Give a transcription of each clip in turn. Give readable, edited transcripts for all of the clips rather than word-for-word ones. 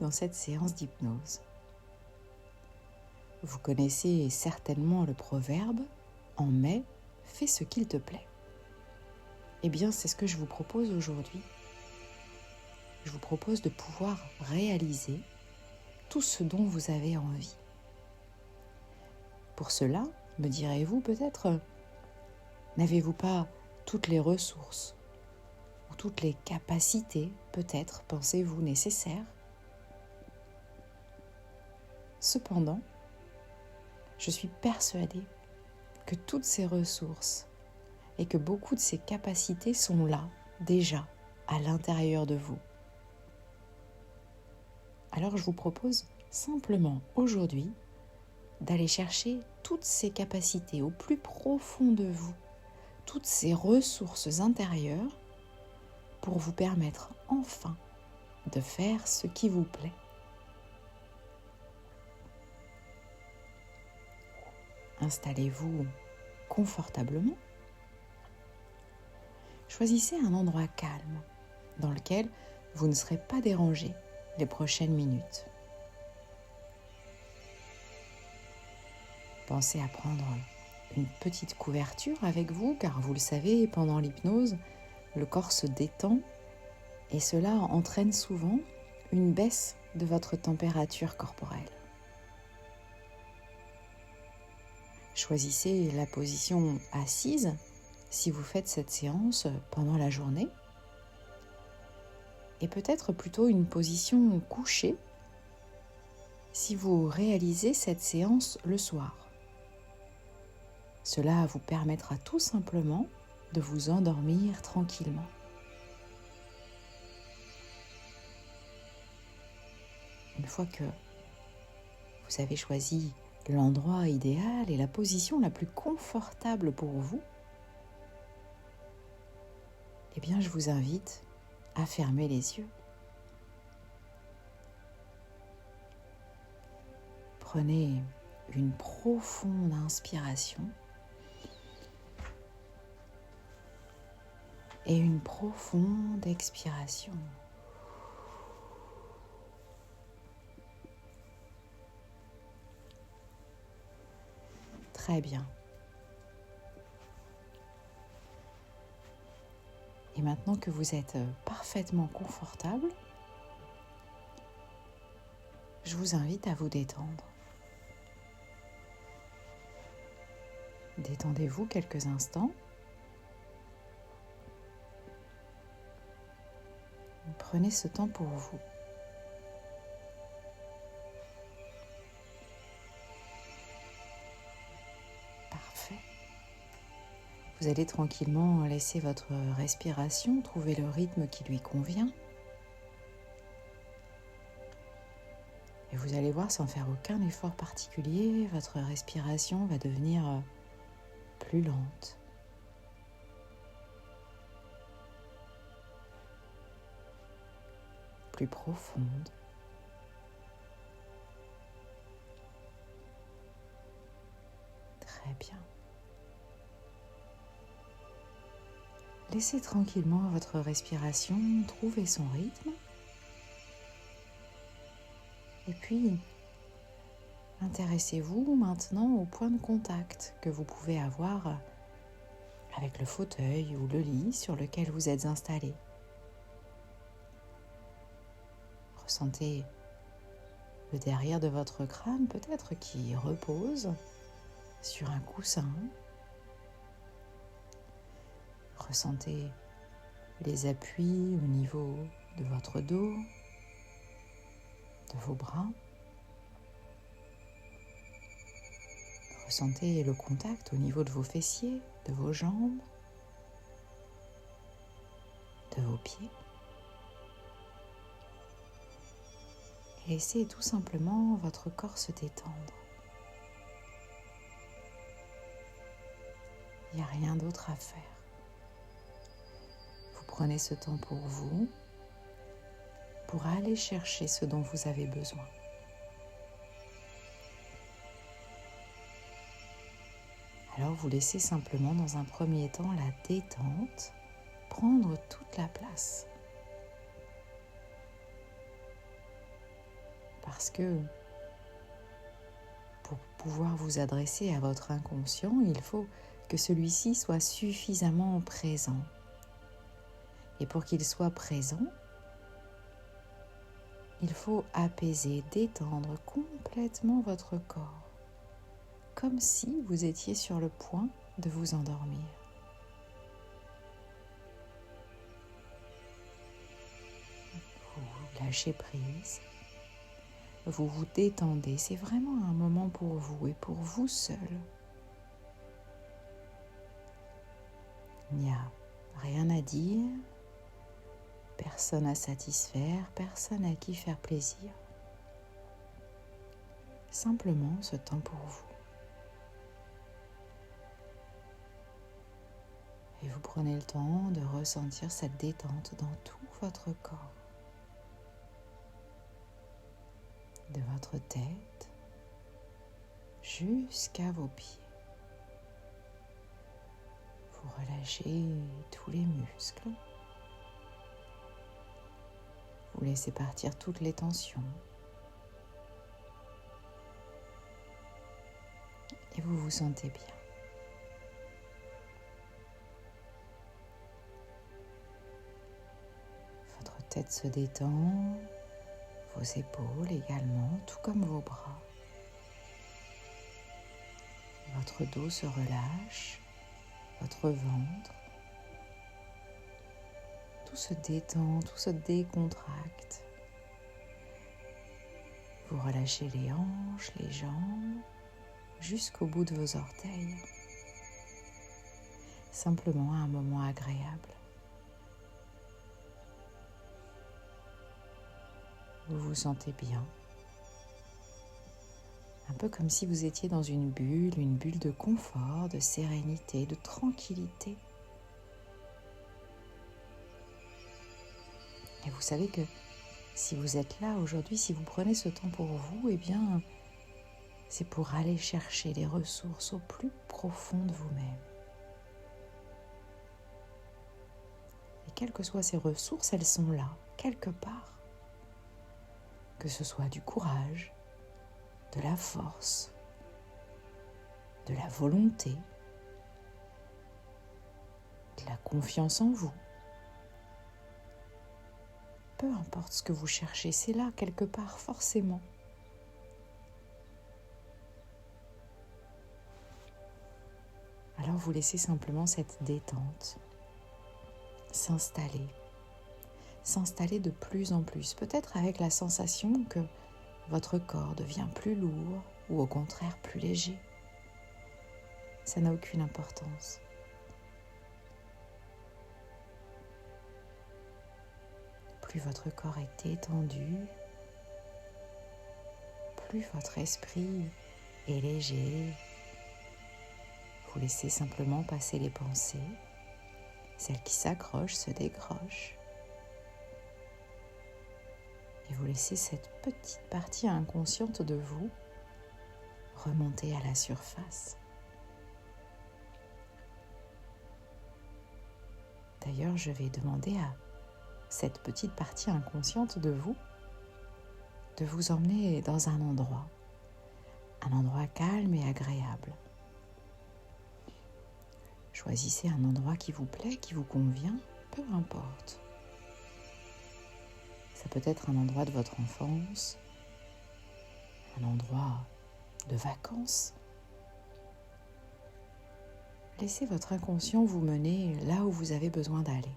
dans cette séance d'hypnose. Vous connaissez certainement le proverbe « En mai, fais ce qu'il te plaît ». Eh bien, c'est ce que je vous propose aujourd'hui. Je vous propose de pouvoir réaliser tout ce dont vous avez envie. Pour cela, me direz-vous peut-être, n'avez-vous pas toutes les ressources ou toutes les capacités, peut-être, pensez-vous, nécessaires? Cependant, je suis persuadée que toutes ces ressources et que beaucoup de ces capacités sont là, déjà, à l'intérieur de vous. Alors je vous propose simplement aujourd'hui d'aller chercher toutes ces capacités au plus profond de vous, toutes ces ressources intérieures pour vous permettre enfin de faire ce qui vous plaît. Installez-vous confortablement. Choisissez un endroit calme dans lequel vous ne serez pas dérangé les prochaines minutes. Pensez à prendre une petite couverture avec vous, car vous le savez, pendant l'hypnose, le corps se détend et cela entraîne souvent une baisse de votre température corporelle. Choisissez la position assise si vous faites cette séance pendant la journée et peut-être plutôt une position couchée si vous réalisez cette séance le soir. Cela vous permettra tout simplement de vous endormir tranquillement. Une fois que vous avez choisi l'endroit idéal et la position la plus confortable pour vous, eh bien, je vous invite à fermer les yeux. Prenez une profonde inspiration et une profonde expiration. Très bien. Et maintenant que vous êtes parfaitement confortable, je vous invite à vous détendre. Détendez-vous quelques instants. Prenez ce temps pour vous. Parfait. Vous allez tranquillement laisser votre respiration trouver le rythme qui lui convient. Et vous allez voir, sans faire aucun effort particulier, votre respiration va devenir plus lente. Plus profonde. Très bien. Laissez tranquillement votre respiration trouver son rythme. Et puis, intéressez-vous maintenant au point de contact que vous pouvez avoir avec le fauteuil ou le lit sur lequel vous êtes installé. Ressentez le derrière de votre crâne peut-être qui repose sur un coussin. Ressentez les appuis au niveau de votre dos, de vos bras. Ressentez le contact au niveau de vos fessiers, de vos jambes, de vos pieds. Et laissez tout simplement votre corps se détendre. Il n'y a rien d'autre à faire. Vous prenez ce temps pour vous, pour aller chercher ce dont vous avez besoin. Alors vous laissez simplement dans un premier temps la détente prendre toute la place. Parce que pour pouvoir vous adresser à votre inconscient, il faut que celui-ci soit suffisamment présent. Et pour qu'il soit présent, il faut apaiser, détendre complètement votre corps, comme si vous étiez sur le point de vous endormir. Vous lâchez prise, vous vous détendez, c'est vraiment un moment pour vous et pour vous seul. Il n'y a rien à dire, personne à satisfaire, personne à qui faire plaisir. Simplement ce temps pour vous. Et vous prenez le temps de ressentir cette détente dans tout votre corps. De votre tête jusqu'à vos pieds. Vous relâchez tous les muscles. Vous laissez partir toutes les tensions. Et vous vous sentez bien. Votre tête se détend, vos épaules également, tout comme vos bras. Votre dos se relâche, votre ventre. Tout se détend, tout se décontracte. Vous relâchez les hanches, les jambes, jusqu'au bout de vos orteils. Simplement un moment agréable. Vous vous sentez bien. Un peu comme si vous étiez dans une bulle de confort, de sérénité, de tranquillité. Et vous savez que si vous êtes là aujourd'hui, si vous prenez ce temps pour vous, eh bien, c'est pour aller chercher les ressources au plus profond de vous-même. Et quelles que soient ces ressources, elles sont là, quelque part. Que ce soit du courage, de la force, de la volonté, de la confiance en vous. Peu importe ce que vous cherchez, c'est là quelque part forcément. Alors vous laissez simplement cette détente s'installer de plus en plus, peut-être avec la sensation que votre corps devient plus lourd ou au contraire plus léger. Ça n'a aucune importance. Plus votre corps est détendu, plus votre esprit est léger. Vous laissez simplement passer les pensées, celles qui s'accrochent se décrochent. Et vous laissez cette petite partie inconsciente de vous remonter à la surface. D'ailleurs, je vais demander à cette petite partie inconsciente de vous emmener dans un endroit calme et agréable. Choisissez un endroit qui vous plaît, qui vous convient, peu importe. Ça peut être un endroit de votre enfance, un endroit de vacances. Laissez votre inconscient vous mener là où vous avez besoin d'aller.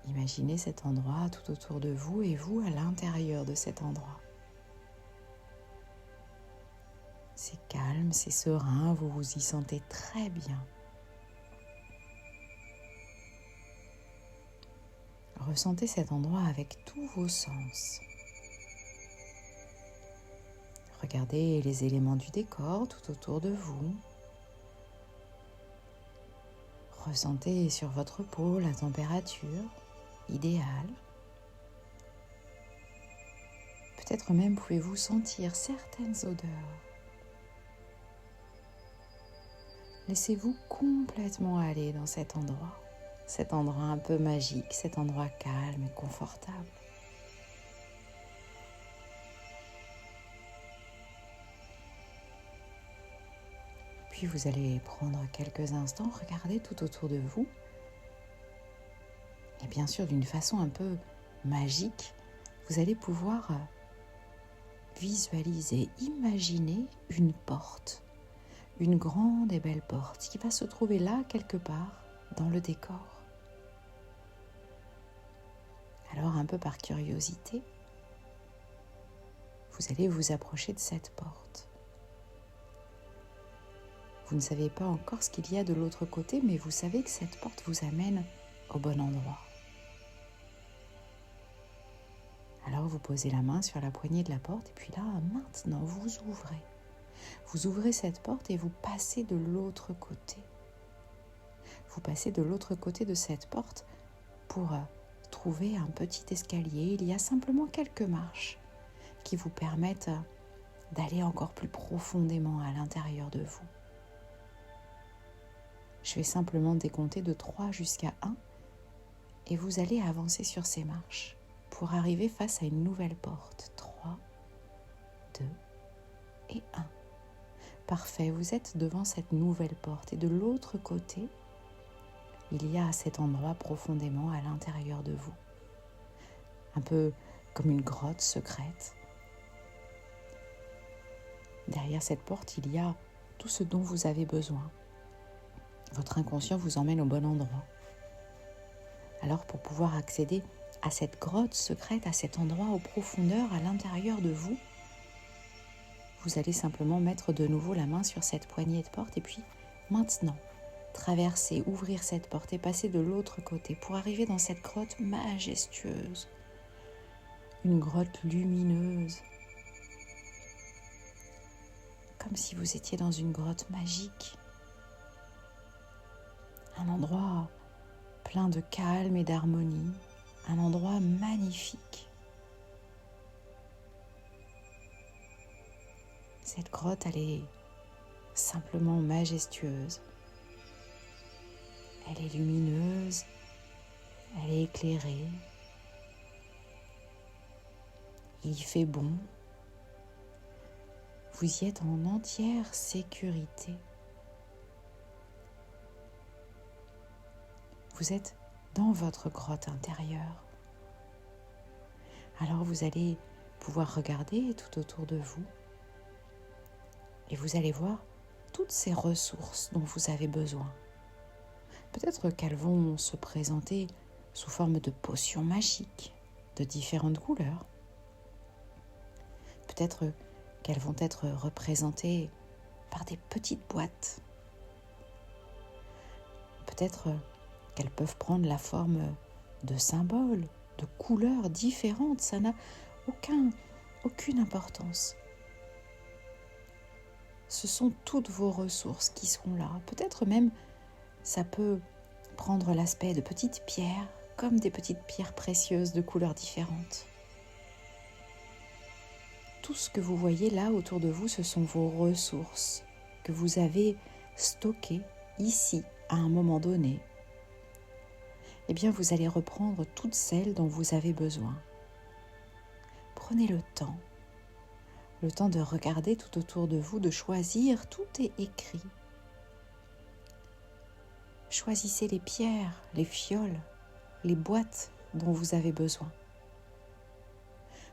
Imaginez cet endroit tout autour de vous et vous à l'intérieur de cet endroit. C'est calme, c'est serein, vous vous y sentez très bien. Ressentez cet endroit avec tous vos sens. Regardez les éléments du décor tout autour de vous. Ressentez sur votre peau la température idéale. Peut-être même pouvez-vous sentir certaines odeurs. Laissez-vous complètement aller dans cet endroit. cet endroit un peu magique, cet endroit calme et confortable. Puis vous allez prendre quelques instants, regarder tout autour de vous. Et bien sûr, d'une façon un peu magique, vous allez pouvoir visualiser, imaginer une porte, une grande et belle porte qui va se trouver là quelque part dans le décor. Alors un peu par curiosité, vous allez vous approcher de cette porte. Vous ne savez pas encore ce qu'il y a de l'autre côté, mais vous savez que cette porte vous amène au bon endroit. Alors vous posez la main sur la poignée de la porte et puis là, maintenant, vous ouvrez. Vous ouvrez cette porte et vous passez de l'autre côté. Vous passez de l'autre côté de cette porte pour trouver un petit escalier. Il y a simplement quelques marches qui vous permettent d'aller encore plus profondément à l'intérieur de vous. Je vais simplement décompter de 3 jusqu'à 1 et vous allez avancer sur ces marches pour arriver face à une nouvelle porte. 3, 2 et 1. Parfait, vous êtes devant cette nouvelle porte et de l'autre côté, il y a cet endroit profondément à l'intérieur de vous. Un peu comme une grotte secrète. Derrière cette porte, il y a tout ce dont vous avez besoin. Votre inconscient vous emmène au bon endroit. Alors pour pouvoir accéder à cette grotte secrète, à cet endroit aux profondeurs à l'intérieur de vous, vous allez simplement mettre de nouveau la main sur cette poignée de porte et puis maintenant, traverser, ouvrir cette porte et passer de l'autre côté pour arriver dans cette grotte majestueuse. Une grotte lumineuse, comme si vous étiez dans une grotte magique. Un endroit plein de calme et d'harmonie, un endroit magnifique. Cette grotte, elle est simplement majestueuse. Elle est lumineuse, elle est éclairée. Il y fait bon. Vous y êtes en entière sécurité. Vous êtes dans votre grotte intérieure. Alors vous allez pouvoir regarder tout autour de vous et vous allez voir toutes ces ressources dont vous avez besoin. Peut-être qu'elles vont se présenter sous forme de potions magiques de différentes couleurs. Peut-être qu'elles vont être représentées par des petites boîtes. Peut-être qu'elles peuvent prendre la forme de symboles, de couleurs différentes. Ça n'a aucune importance. Ce sont toutes vos ressources qui seront là. Peut-être même, ça peut prendre l'aspect de petites pierres, comme des petites pierres précieuses de couleurs différentes. Tout ce que vous voyez là autour de vous, ce sont vos ressources que vous avez stockées ici à un moment donné. Eh bien, vous allez reprendre toutes celles dont vous avez besoin. Prenez le temps de regarder tout autour de vous, de choisir, tout est écrit. Choisissez les pierres, les fioles, les boîtes dont vous avez besoin.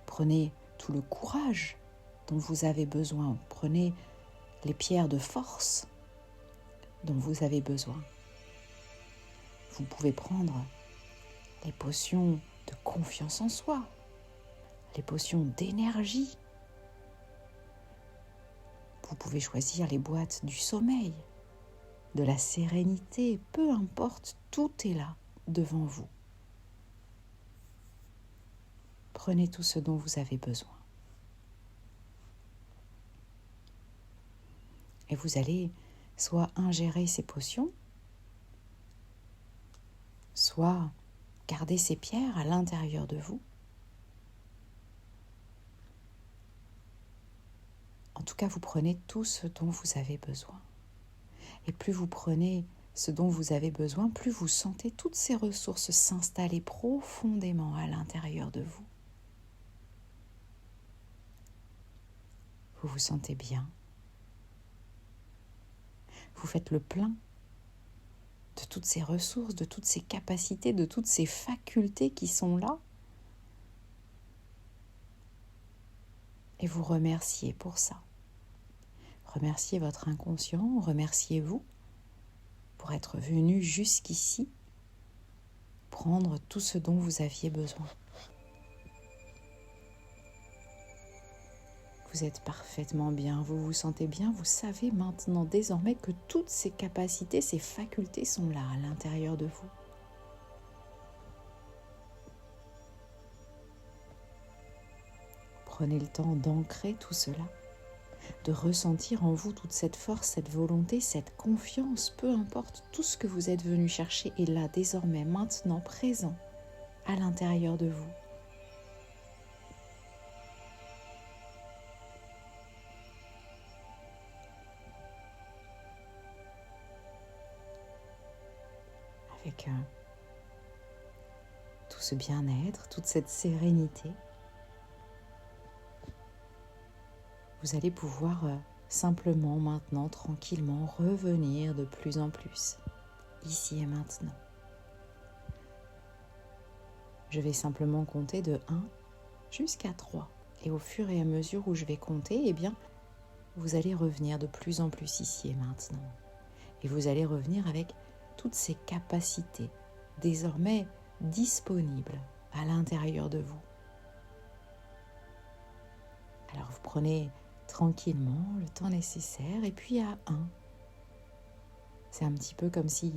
Prenez tout le courage dont vous avez besoin. Prenez les pierres de force dont vous avez besoin. Vous pouvez prendre les potions de confiance en soi, les potions d'énergie. Vous pouvez choisir les boîtes du sommeil, de la sérénité, peu importe, tout est là devant vous. Prenez tout ce dont vous avez besoin. Et vous allez soit ingérer ces potions, soit garder ces pierres à l'intérieur de vous. En tout cas, vous prenez tout ce dont vous avez besoin. Et plus vous prenez ce dont vous avez besoin, plus vous sentez toutes ces ressources s'installer profondément à l'intérieur de vous. Vous vous sentez bien. Vous faites le plein de toutes ces ressources, de toutes ces capacités, de toutes ces facultés qui sont là. Et vous remerciez pour ça. Remerciez votre inconscient, remerciez-vous pour être venu jusqu'ici, prendre tout ce dont vous aviez besoin. Vous êtes parfaitement bien, vous vous sentez bien, vous savez maintenant désormais que toutes ces capacités, ces facultés sont là à l'intérieur de vous. Prenez le temps d'ancrer tout cela, de ressentir en vous toute cette force, cette volonté, cette confiance, peu importe, tout ce que vous êtes venu chercher est là désormais, maintenant, présent, à l'intérieur de vous. Avec tout ce bien-être, toute cette sérénité, vous allez pouvoir simplement maintenant, tranquillement, revenir de plus en plus, ici et maintenant. Je vais simplement compter de 1 jusqu'à 3. Et au fur et à mesure où je vais compter, eh bien, vous allez revenir de plus en plus ici et maintenant. Et vous allez revenir avec toutes ces capacités désormais disponibles à l'intérieur de vous. Alors vous prenez tranquillement le temps nécessaire et puis à 1, c'est un petit peu comme si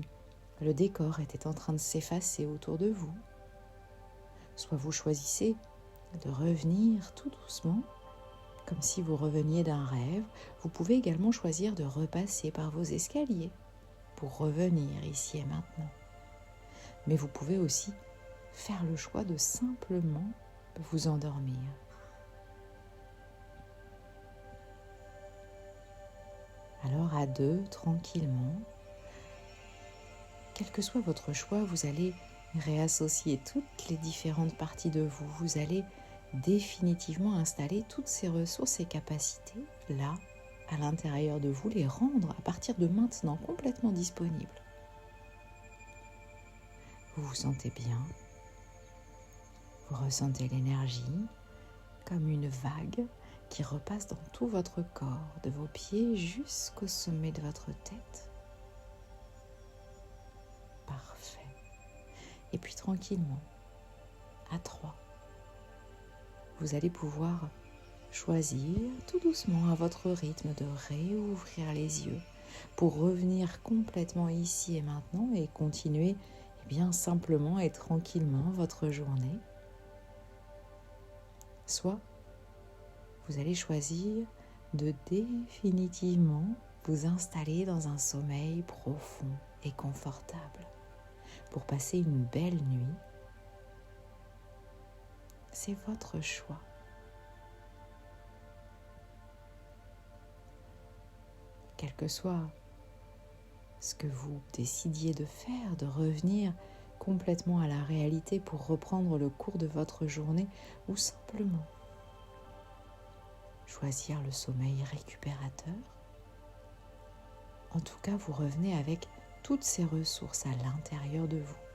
le décor était en train de s'effacer autour de vous. Soit vous choisissez de revenir tout doucement, comme si vous reveniez d'un rêve. Vous pouvez également choisir de repasser par vos escaliers pour revenir ici et maintenant. Mais vous pouvez aussi faire le choix de simplement vous endormir. Alors à 2, tranquillement, quel que soit votre choix, vous allez réassocier toutes les différentes parties de vous. Vous allez définitivement installer toutes ces ressources et capacités là, à l'intérieur de vous, les rendre à partir de maintenant complètement disponibles. Vous vous sentez bien, vous ressentez l'énergie comme une vague qui repasse dans tout votre corps, de vos pieds jusqu'au sommet de votre tête. Parfait. Et puis tranquillement, à 3, vous allez pouvoir choisir tout doucement à votre rythme de réouvrir les yeux pour revenir complètement ici et maintenant et continuer bien simplement et tranquillement votre journée. Soit vous allez choisir de définitivement vous installer dans un sommeil profond et confortable pour passer une belle nuit. C'est votre choix. Quel que soit ce que vous décidiez de faire, de revenir complètement à la réalité pour reprendre le cours de votre journée ou simplement choisir le sommeil récupérateur. En tout cas, vous revenez avec toutes ces ressources à l'intérieur de vous.